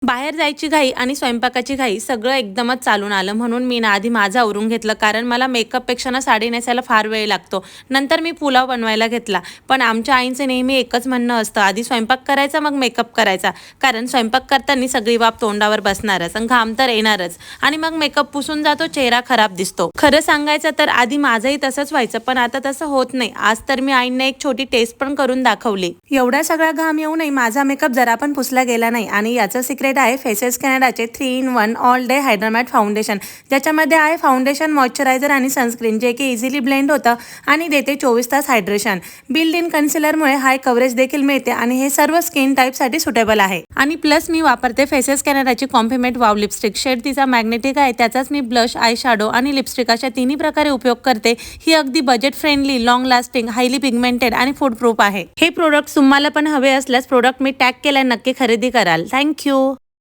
बाहेर जायची घाई आणि स्वयंपाकाची घाई सगळं एकदमच चालून आलं, म्हणून मी ना आधी माझं आवरून घेतलं, कारण मला मेकअपपेक्षा ना साडी नेसायला फार वेळ लागतो. नंतर मी पुलाव बनवायला घेतला. पण आमच्या आईंचं नेहमी एकच म्हणणं असतं, आधी स्वयंपाक करायचा मग मेकअप करायचा, कारण स्वयंपाक करताना सगळी वाफ तोंडावर बसणारच आणि घाम तर येणारच आणि मग मेकअप पुसून जातो, चेहरा खराब दिसतो. खरं सांगायचं तर आधी माझंही तसंच व्हायचं, पण आता तसं होत नाही. आज तर मी आईंना एक छोटी टेस्ट पण करून दाखवली. एवढा सगळा घाम येऊनही माझा मेकअप जरा पण पुसला गेला नाही आणि याचं सिक्रेट आहे फेसेस कॅनडाचे 3-in-1 all day Hydramatte foundation, ज्याच्यामध्ये आहे फाउंडेशन, मॉइश्चरायझर आणि सनस्क्रीन, जे की इझिली ब्लेंड होतं आणि देते 24 तास हायड्रेशन. बिल्ड इन कन्सिलरमुळे हाय कव्हरेज देखील मिळते आणि हे सर्व स्किन टाईपसाठी सुटेबल आहे. आणि प्लस मी वापरते फेसेस कॅनडाची कॉम्प्लिमेंट वाव लिपस्टिक. शेड तिचा मॅग्नेटिक आहे, त्याचाच मी ब्लश, आय शॅडो आणि लिपस्टिक अशा तिन्ही प्रकारे उपयोग करते. ही अगदी budget friendly, long lasting, highly pigmented आणि फूड प्रूफ आहे. हे प्रोडक्ट तुम्हाला पण हवे असल्यास प्रोडक्ट मी टॅग केलाय, नक्की खरेदी कराल. थँक्यू.